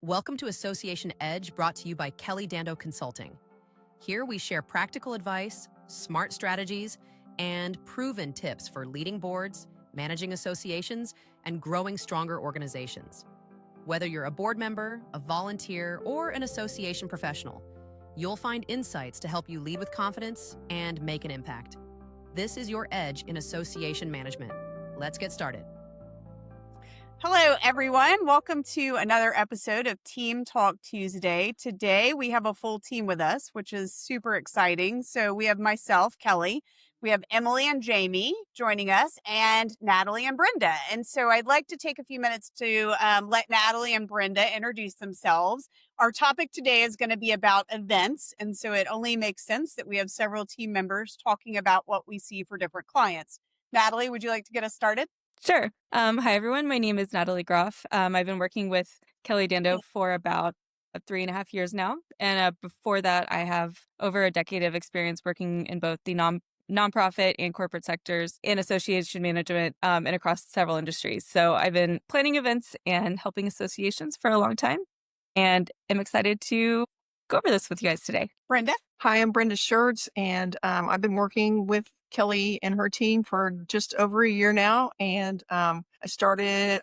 Welcome to Association Edge, brought to you by Kelly Dando Consulting. Here we share practical advice, smart strategies, and proven tips for leading boards, managing associations, and growing stronger organizations. Whether you're a board member, a volunteer, or an association professional, you'll find insights to help you lead with confidence and make an impact. This is your edge in association management. Let's get started. Hello, everyone. Welcome to another episode of Team Talk Tuesday. Today, we have a full team with us, which is super exciting. So we have myself, Kelly, we have Emily and Jamie joining us, and Natalie and Brenda. And so I'd like to take a few minutes to let Natalie and Brenda introduce themselves. Our topic today is going to be about events. And so it only makes sense that we have several team members talking about what we see for different clients. Natalie, would you like to get us started? Sure. Hi, everyone. My name is Natalie Groff. I've been working with Kelly Dando for about 3.5 years now. And before that, I have over a decade of experience working in both the nonprofit and corporate sectors in association management and across several industries. So I've been planning events and helping associations for a long time. And I'm excited to go over this with you guys today. Brenda? Hi, I'm Brenda Schertz, and I've been working with Kelly and her team for just over a year now. And I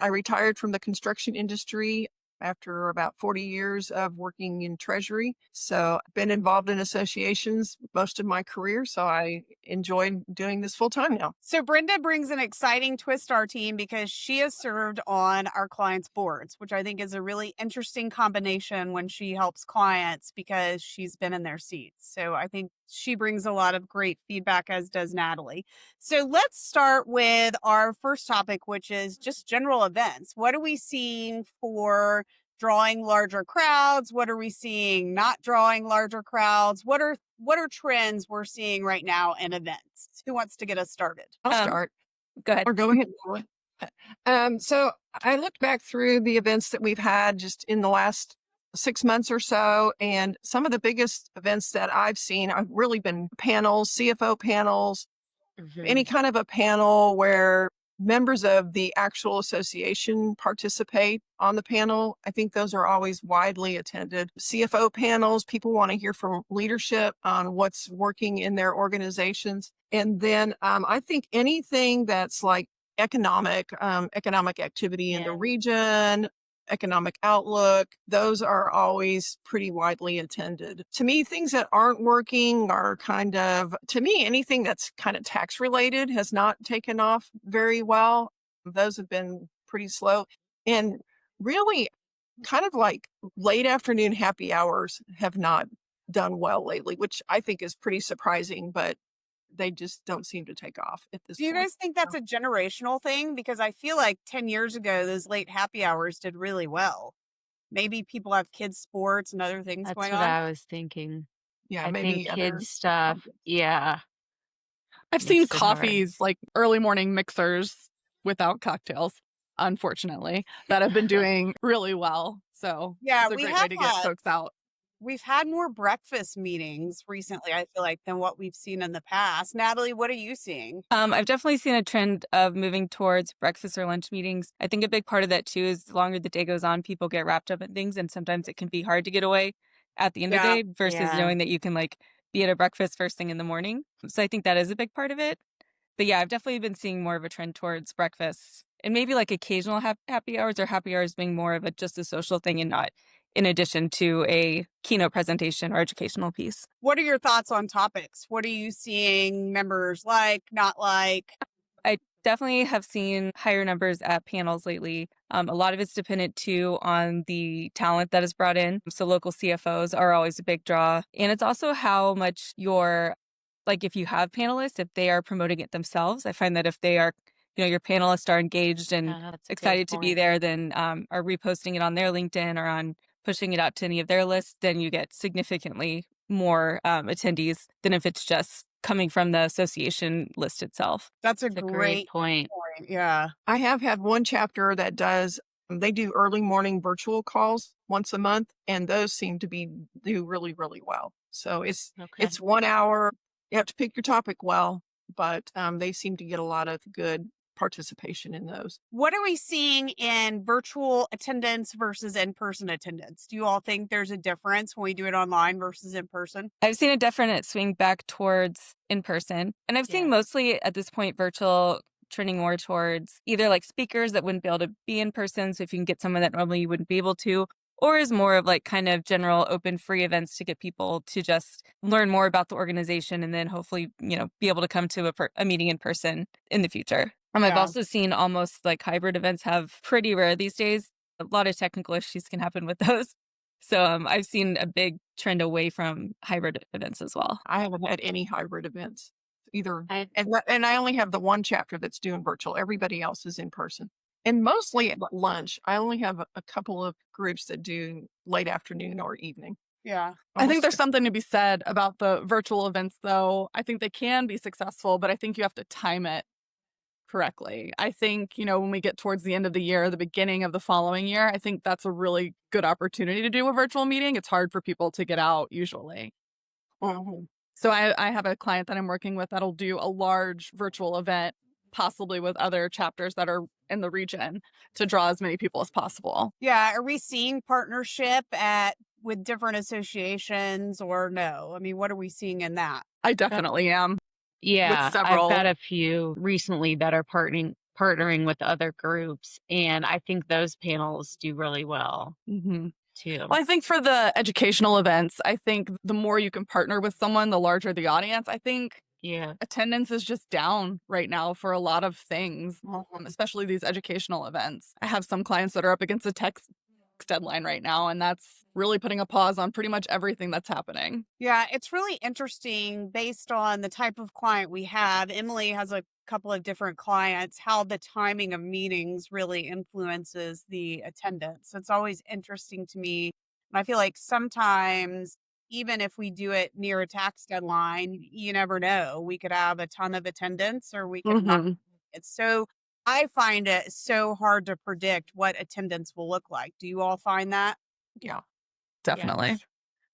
retired from the construction industry after about 40 years of working in Treasury. So I've been involved in associations most of my career. So I enjoy doing this full time now. So Brenda brings an exciting twist to our team because she has served on our clients' boards, which I think is a really interesting combination when she helps clients because she's been in their seats. So I think she brings a lot of great feedback, as does Natalie. So let's start with our first topic, which is just general events. What are we seeing for drawing larger crowds? What are we seeing not drawing larger crowds? What are trends we're seeing right now in events? Who wants to get us started? I'll start. Go ahead. Or go ahead, Natalie. So I looked back through the events that we've had just in the last 6 months or so, and some of the biggest events that I've seen have really been panels, CFO panels, any kind of a panel where members of the actual association participate on the panel. I think those are always widely attended. CFO panels, people want to hear from leadership on what's working in their organizations. And then I think anything that's like economic activity in the region, economic outlook, those are always pretty widely attended. To me, things that aren't working are anything that's kind of tax related has not taken off very well. Those have been pretty slow. And really kind of like late afternoon happy hours have not done well lately, which I think is pretty surprising, but they just don't seem to take off at this point. Do you guys think that's a generational thing? Because I feel like 10 years ago, those late happy hours did really well. Maybe people have kids' sports and other things going on. That's what I was thinking. Yeah, I maybe think kids stuff. Yeah. I've seen Makes it hard. coffees, like early morning mixers without cocktails, unfortunately, that have been doing really well. So Yeah, it's a we great have way to get had- folks out. We've had more breakfast meetings recently, I feel like, than what we've seen in the past. Natalie, what are you seeing? I've definitely seen a trend of moving towards breakfast or lunch meetings. I think a big part of that too is the longer the day goes on, people get wrapped up in things, and sometimes it can be hard to get away at the end of the day versus knowing that you can like be at a breakfast first thing in the morning. So I think that is a big part of it. But yeah, I've definitely been seeing more of a trend towards breakfast and maybe like occasional happy hours, or happy hours being more of just a social thing and not in addition to a keynote presentation or educational piece. What are your thoughts on topics? What are you seeing members like, not like? I definitely have seen higher numbers at panels lately. A lot of it's dependent too on the talent that is brought in. So local CFOs are always a big draw. And it's also how much if you have panelists, if they are promoting it themselves. I find that if they are, your panelists are engaged and excited to be there, then are reposting it on their LinkedIn or on pushing it out to any of their lists, then you get significantly more attendees than if it's just coming from the association list itself. That's a Great great point. Yeah. I have had one chapter that they do early morning virtual calls once a month, and those seem to do really, really well. So it's 1 hour. You have to pick your topic well, but they seem to get a lot of good participation in those. What are we seeing in virtual attendance versus in-person attendance? Do you all think there's a difference when we do it online versus in person? I've seen a definite swing back towards in person. And I've Yeah. seen mostly at this point virtual trending more towards either like speakers that wouldn't be able to be in person. So if you can get someone that normally you wouldn't be able to, or is more of like kind of general open free events to get people to just learn more about the organization and then hopefully, be able to come to a meeting in person in the future. I've Yeah. also seen almost like hybrid events have pretty rare these days. A lot of technical issues can happen with those. So I've seen a big trend away from hybrid events as well. I haven't had any hybrid events either. I And I only have the one chapter that's doing virtual. Everybody else is in person. And mostly at lunch. I only have a couple of groups that do late afternoon or evening. Yeah. I think there's something to be said about the virtual events, though. I think they can be successful, but I think you have to time it correctly. I think, when we get towards the end of the year, the beginning of the following year, I think that's a really good opportunity to do a virtual meeting. It's hard for people to get out usually. Mhm. So I have a client that I'm working with that'll do a large virtual event, possibly with other chapters that are in the region, to draw as many people as possible. Yeah. Are we seeing partnership with different associations or no? I mean, what are we seeing in that? I definitely am. Yeah, several- I've got a few recently that are partnering with other groups, and I think those panels do really well Mhm. too. Well, I think for the educational events, I think the more you can partner with someone, the larger the audience. I think Yeah. attendance is just down right now for a lot of things, especially these educational events. I have some clients that are up against a text deadline right now, and that's really putting a pause on pretty much everything that's happening. Yeah, it's really interesting based on the type of client we have. Emily has a couple of different clients, how the timing of meetings really influences the attendance. It's always interesting to me. And I feel like sometimes, even if we do it near a tax deadline, you never know. We could have a ton of attendance or we could not. Mhm. It's so, I find it so hard to predict what attendance will look like. Do you all find that? Yeah. Definitely.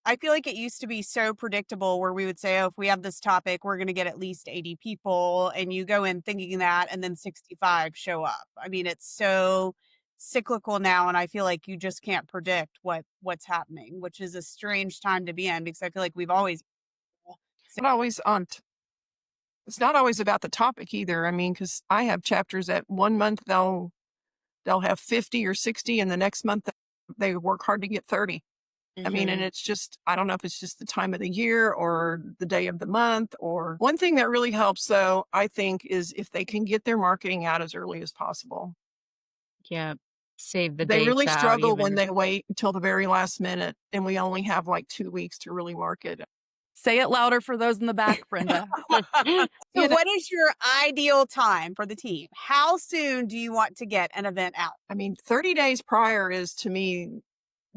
I feel like it used to be so predictable where we would say, oh, if we have this topic, we're going to get at least 80 people. And you go in thinking that, and then 65 show up. I mean, it's so cyclical now. And I feel like you just can't predict what's happening, which is a strange time to be in because I feel like we've always. It's not always it's not always about the topic either. I mean, because I have chapters that 1 month they'll have 50 or 60, and the next month they work hard to get 30. I mean, and it's just, I don't know if it's just the time of the year or the day of the month. Or one thing that really helps, though, I think, is if they can get their marketing out as early as possible. Yeah. Save the They dates really out struggle when even. they wait until the very last minute and we only have like 2 weeks to really market. Say it louder for those in the back, Brenda. So, You know- what is your ideal time for the team? How soon do you want to get an event out? I mean, 30 days prior is, to me,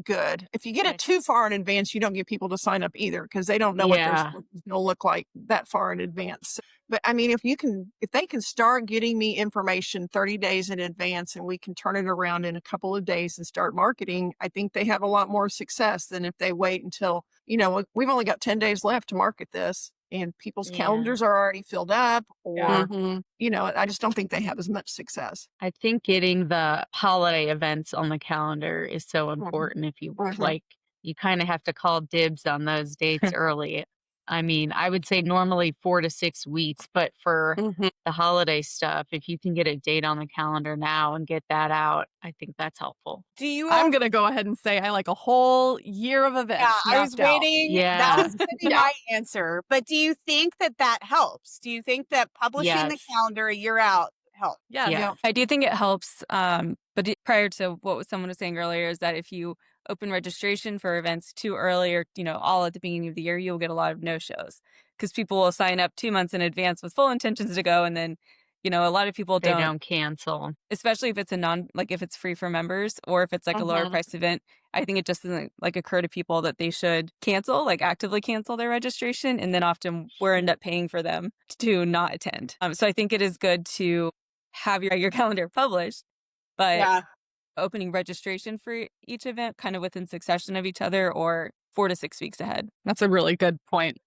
good. If you get Right. it too far in advance, you don't get people to sign up either because they don't know what Yeah. going to look like that far in advance. But I mean, if they can start getting me information 30 days in advance and we can turn it around in a couple of days and start marketing, I think they have a lot more success than if they wait until, we've only got 10 days left to market this and people's Yeah. calendars are already filled up, or, Mhm. I just don't think they have as much success. I think getting the holiday events on the calendar is so important. If you Mhm. you kind of have to call dibs on those dates early. I mean, I would say normally 4 to 6 weeks, but for Mhm. the holiday stuff, if you can get a date on the calendar now and get that out, I think that's helpful. Do you I'm all going to go ahead and say I like a whole year of events. Yeah, I was mapped out. waiting. Yeah. That was going to be Yeah. my answer. But do you think that helps? Do you think that publishing the Yes. calendar a year out helps? Yeah. Yeah. I do think it helps. But prior to what someone was saying earlier is that if you open registration for events too early or, all at the beginning of the year, you'll get a lot of no-shows because people will sign up 2 months in advance with full intentions to go. And then, a lot of people They don't, don't cancel. especially if it's if it's free for members or if it's like a lower Mhm. priced event. I think it just doesn't occur to people that they should actively cancel their registration. And then often we're end up paying for them to not attend. So I think it is good to have your calendar published, but Yeah. opening registration for each event kind of within succession of each other or 4 to 6 weeks ahead. That's a really good point.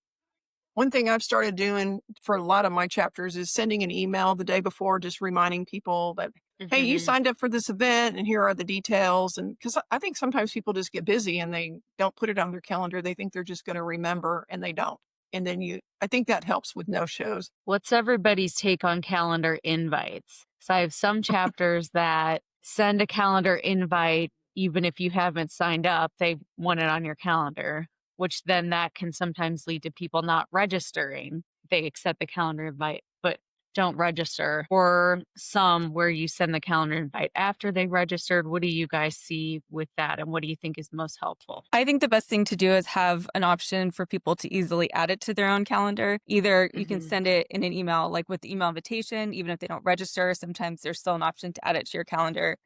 One thing I've started doing for a lot of my chapters is sending an email the day before, just reminding people that, hey, you Mhm. signed up for this event and here are the details. And because I think sometimes people just get busy and they don't put it on their calendar. They think they're just going to remember and they don't. And then I think that helps with no shows. What's everybody's take on calendar invites? So I have some chapters that send a calendar invite even if you haven't signed up, they want it on your calendar, which then that can sometimes lead to people not registering. They accept the calendar invite, but don't register. Or some where you send the calendar invite after they registered. What do you guys see with that? And what do you think is most helpful? I think the best thing to do is have an option for people to easily add it to their own calendar. Either you can Mhm. send it in an email, like with the email invitation, even if they don't register. Sometimes there's still an option to add it to your calendar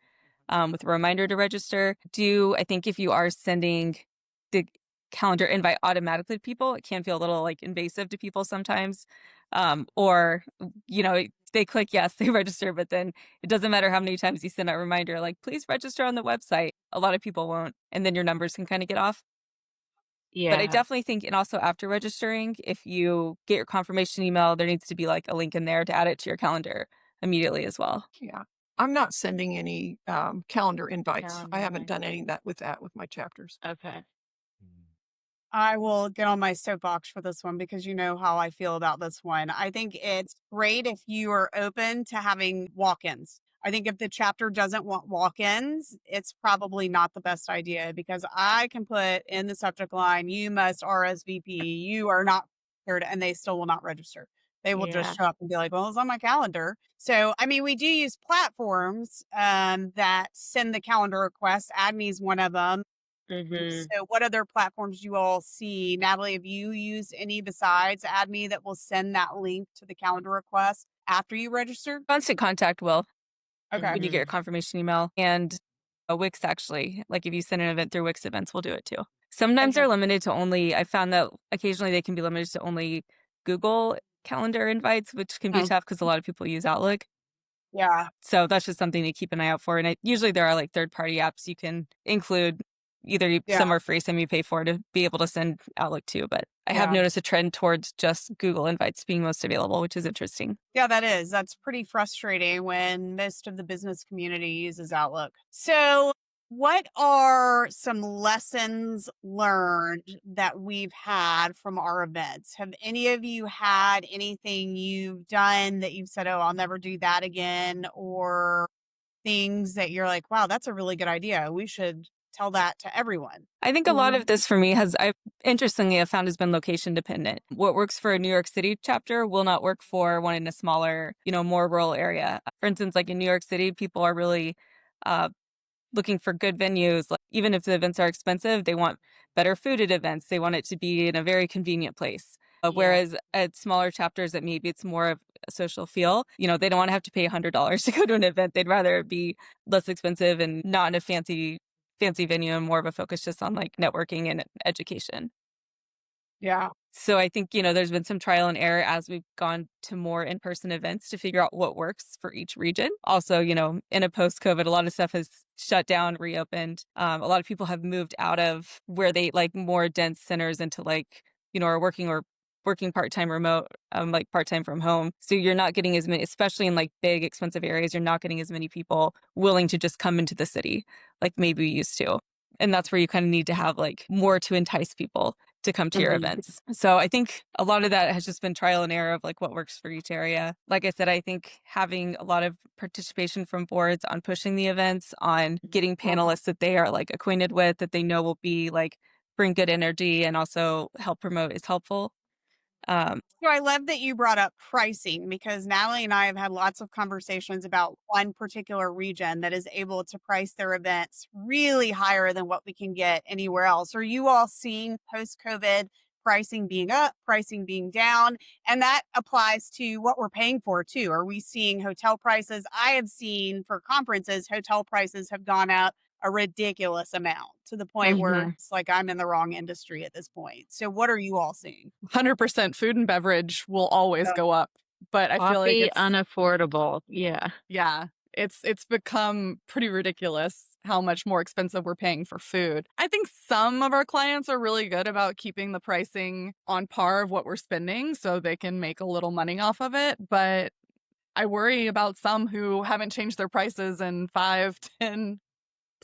with a reminder to register. I think if you are sending the calendar invite automatically to people, it can feel a little like invasive to people sometimes. Or, they click yes, they register, but then it doesn't matter how many times you send a reminder, like, please register on the website. A lot of people won't. And then your numbers can kind of get off. But I Yeah. definitely think, and also after registering, if you get your confirmation email, there needs to be like a link in there to add it to your calendar immediately as well. Yeah. I'm not sending any calendar invites. Calendar I haven't invite. done any of that with my chapters. Okay. I will get on my soapbox for this one because you know how I feel about this one. I think it's great if you are open to having walk ins. I think if the chapter doesn't want walk ins, it's probably not the best idea because I can put in the subject line, you must RSVP, you are not prepared, and they still will not register. They will just Yeah. show up and be like, well, it's on my calendar. So, I mean, we do use platforms that send the calendar request. AdMe is one of them. Mhm. So what other platforms do you all see? Natalie, have you used any besides AdMe that will send that link to the calendar request after you register? Constant Contact will Okay. when you get your Mhm. confirmation email. And a Wix actually, like if you send an event through Wix events, we'll do it too. Sometimes Okay. they're limited to only, I found that occasionally they can be limited to only Google calendar invites, which can be Oh, tough because a lot of people use Outlook. yeah. So that's just something to keep an eye out for. And usually there are like third-party apps you can include. Yeah. Some are free, some you pay for to be able to send Outlook to. But I have Yeah. noticed a trend towards just Google invites being most available, which is interesting. Yeah, that is. That's pretty frustrating when most of the business community uses Outlook. So, what are some lessons learned that we've had from our events? Have any of you had anything you've done that you've said, oh, I'll never do that again? Or things that you're like, wow, that's a really good idea. We should tell that to everyone. I think a lot of this for me interestingly, I've found has been location dependent. What works for a New York City chapter will not work for one in a smaller, more rural area. For instance, like in New York City, people are really uh, looking for good venues. Like, even if the events are expensive, they want better food at events. They want it to be in a very convenient place. Yeah. Whereas at smaller chapters that maybe it's more of a social feel, they don't want to have to pay $100 to go to an event. They'd rather it be less expensive and not in a fancy venue and more of a focus just on like networking and education. Yeah. So I think, there's been some trial and error as we've gone to more in-person events to figure out what works for each region. Also, in a post-COVID, a lot of stuff has shut down, reopened. A lot of people have moved out of where they like more dense centers into like, are working part-time remote, like part-time from home. So you're not getting as many, especially in like big expensive areas, you're not getting as many people willing to just come into the city like maybe we used to. And that's where you kind of need to have like more to entice people to come to your Mhm. events. So I think a lot of that has just been trial and error of like what works for each area. Like I said, I think having a lot of participation from boards on pushing the events, on getting panelists that they are like acquainted with, that they know will be like bring good energy and also help promote is helpful. So I love that you brought up pricing because Natalie and I have had lots of conversations about one particular region that is able to price their events really higher than what we can get anywhere else. Are you all seeing post COVID pricing being up, pricing being down? And that applies to what we're paying for too. Are we seeing hotel prices? I have seen for conferences, hotel prices have gone up a ridiculous amount to the point where Mhm. it's like I'm in the wrong industry at this point. So what are you all seeing? 100% food and beverage will always go up, but I feel like Coffee it's unaffordable. Yeah. yeah, it's become pretty ridiculous how much more expensive we're paying for food. I think some of our clients are really good about keeping the pricing on par of what we're spending so they can make a little money off of it. But I worry about some who haven't changed their prices in 5, 10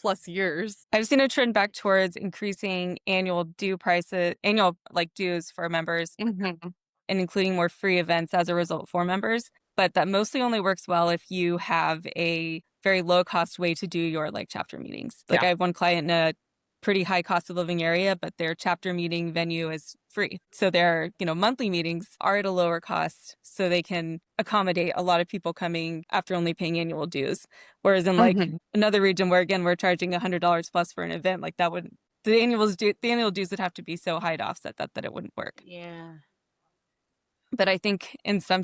plus years. I've seen a trend back towards increasing annual dues for members Mm-hmm. and including more free events as a result for members. But that mostly only works well if you have a very low cost way to do your like chapter meetings. Like I have one client in a pretty high cost of living area, but their chapter meeting venue is free. So their, monthly meetings are at a lower cost so they can accommodate a lot of people coming after only paying annual dues. Whereas in like another region where again we're charging $100 plus for an event, like that would the annual dues would have to be so high to offset that it wouldn't work. Yeah. But I think in some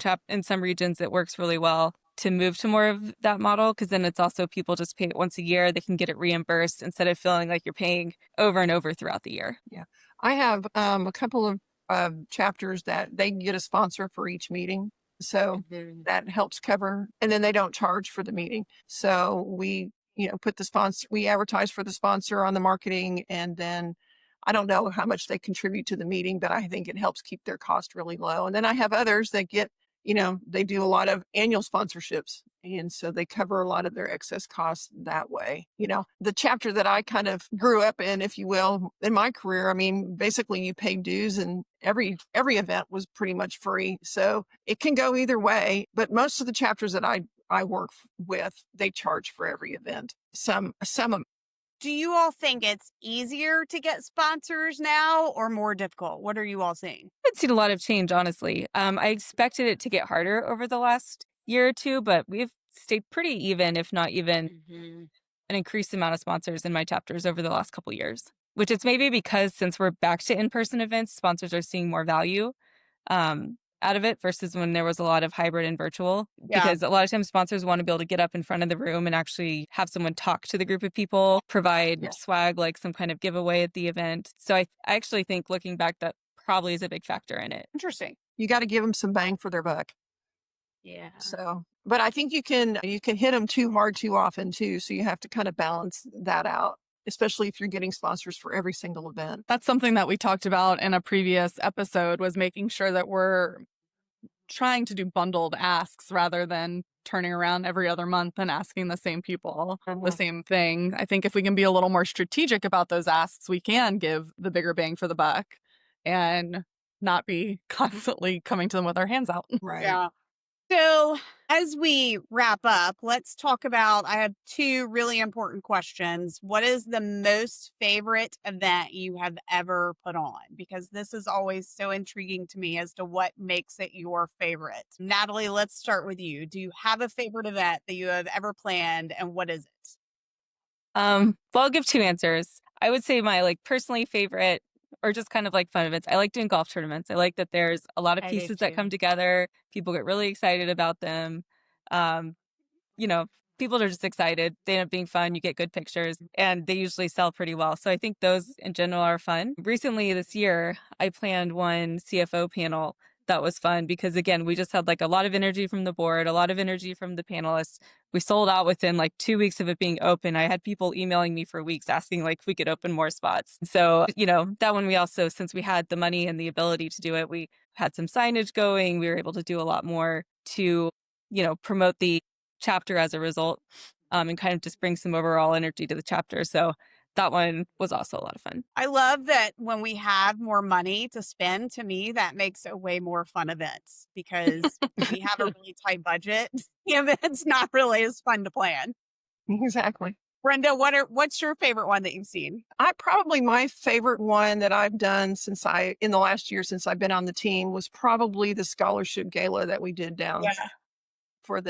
regions it works really well to move to more of that model because then it's also people just pay it once a year. They can get it reimbursed instead of feeling like you're paying over and over throughout the year. Yeah. I have a couple of chapters that they get a sponsor for each meeting. So that helps cover, and then they don't charge for the meeting. So we, put the sponsor, we advertise for the sponsor on the marketing, and then I don't know how much they contribute to the meeting, but I think it helps keep their cost really low. And then I have others that get, they do a lot of annual sponsorships. And so they cover a lot of their excess costs that way. The chapter that I kind of grew up in, if you will, in my career, I mean, basically you pay dues and every event was pretty much free. So it can go either way. But most of the chapters that I work with, they charge for every event. Some Do you all think it's easier to get sponsors now or more difficult? What are you all seeing? I've seen a lot of change, honestly. I expected it to get harder over the last year or two, but we've stayed pretty even, if not even an increased amount of sponsors in my chapters over the last couple of years, which it's maybe because since we're back to in-person events, sponsors are seeing more value out of it versus when there was a lot of hybrid and virtual. Yeah. Because a lot of times sponsors want to be able to get up in front of the room and actually have someone talk to the group of people, provide swag, like some kind of giveaway at the event. So I actually think looking back, that probably is a big factor in it. Interesting. you got to give them some bang for their buck. Yeah. So, but I think you can hit them too hard too often too. So you have to kind of balance that out, especially if you're getting sponsors for every single event. That's something that we talked about in a previous episode, was making sure that we're trying to do bundled asks rather than turning around every other month and asking the same people the same thing. I think if we can be a little more strategic about those asks, we can give the bigger bang for the buck and not be constantly coming to them with our hands out. Right. Yeah. So as we wrap up, let's talk about, I have two really important questions. What is the most favorite event you have ever put on? Because this is always so intriguing to me as to what makes it your favorite. Natalie, let's start with you. Do you have a favorite event that you have ever planned, and what is it? Well, I'll give two answers. I would say my personally favorite, or just kind of like fun events. I like doing golf tournaments. I like that there's a lot of I do pieces that too. come together. People get really excited about them. People are just excited. They end up being fun. You get good pictures, and they usually sell pretty well. So I think those in general are fun. Recently this year, I planned one CFO panel that was fun because, again, we just had a lot of energy from the board, a lot of energy from the panelists. We sold out within 2 weeks of it being open. I had people emailing me for weeks asking if we could open more spots. So, that one we also, since we had the money and the ability to do it, we had some signage going. We were able to do a lot more to, promote the chapter as a result, and kind of just bring some overall energy to the chapter. So that one was also a lot of fun. I love that when we have more money to spend, to me, that makes it way more fun events because we have a really tight budget. The event's not really as fun to plan. Exactly. Brenda, what's your favorite one that you've seen? My favorite one that I've done in the last year since I've been on the team was probably the scholarship gala that we did down for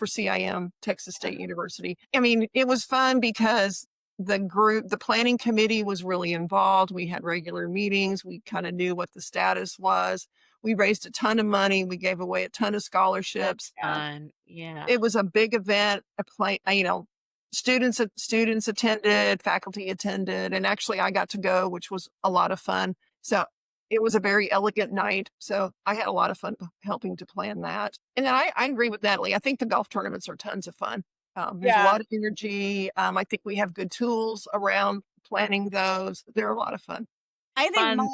CIM, Texas State University. I mean, it was fun because the planning committee was really involved. We had regular meetings. We kind of knew what the status was. We raised a ton of money. We gave away a ton of scholarships. Fun. Yeah. It was a big event. Students attended, faculty attended, and actually I got to go, which was a lot of fun. So it was a very elegant night. So I had a lot of fun helping to plan that. And then I agree with Natalie. I think the golf tournaments are tons of fun. There's a Yeah. lot of energy. I think we have good tools around planning those. They're a lot of fun. I think Fun.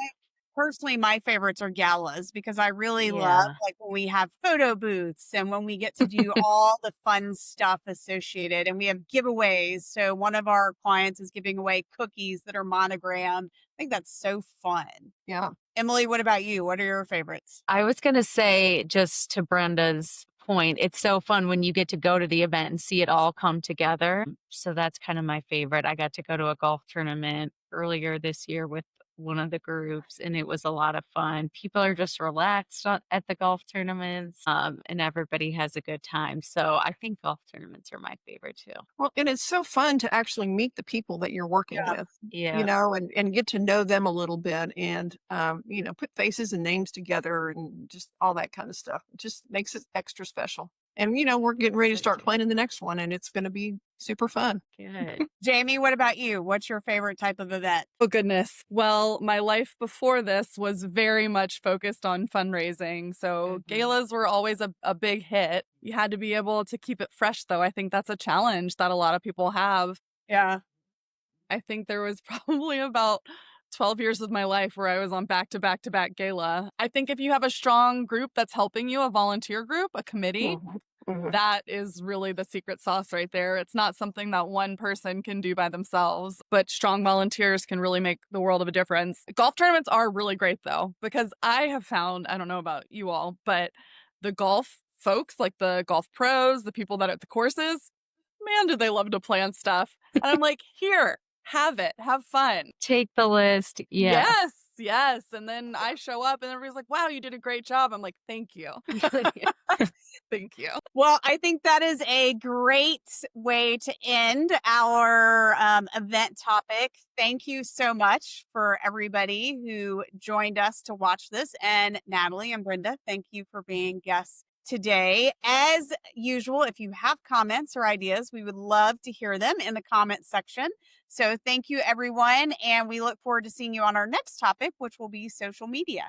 personally, my favorites are galas because I really love Yeah. like when we have photo booths and when we get to do all the fun stuff associated and we have giveaways. So one of our clients is giving away cookies that are monogrammed. I think that's so fun. Yeah. Emily, what about you? What are your favorites? I was going to say, just to Brenda's point, it's so fun when you get to go to the event and see it all come together. So that's kind of my favorite. I got to go to a golf tournament earlier this year with one of the groups, and it was a lot of fun. People are just relaxed at the golf tournaments, and everybody has a good time. So I think golf tournaments are my favorite too. Well, and it's so fun to actually meet the people that you're working Yeah. with, Yeah. and get to know them a little bit and, put faces and names together and just all that kind of stuff. It just makes it extra special. And, we're getting ready to start planning the next one and it's going to be super fun. Good. Jamie, what about you? What's your favorite type of event? Oh, goodness. Well, my life before this was very much focused on fundraising. So Mhm. galas were always a big hit. You had to be able to keep it fresh, though. I think that's a challenge that a lot of people have. Yeah. I think there was probably about 12 years of my life where I was on back to back to back gala. I think if you have a strong group that's helping you, a volunteer group, a committee, Mhm. Mhm. that is really the secret sauce right there. It's not something that one person can do by themselves, but strong volunteers can really make the world of a difference. Golf tournaments are really great though, because I have found, I don't know about you all, but the golf folks, like the golf pros, the people that are at the courses, man, do they love to plan stuff. And I'm like, here, have it, have fun. Take the list. Yeah. Yes, yes. And then I show up and everybody's like, wow, you did a great job. I'm like, thank you. Thank you. Well, I think that is a great way to end our event topic. Thank you so much for everybody who joined us to watch this. And Natalie and Brenda, thank you for being guests today. As usual, if you have comments or ideas, we would love to hear them in the comment section. So thank you, everyone. And we look forward to seeing you on our next topic, which will be social media.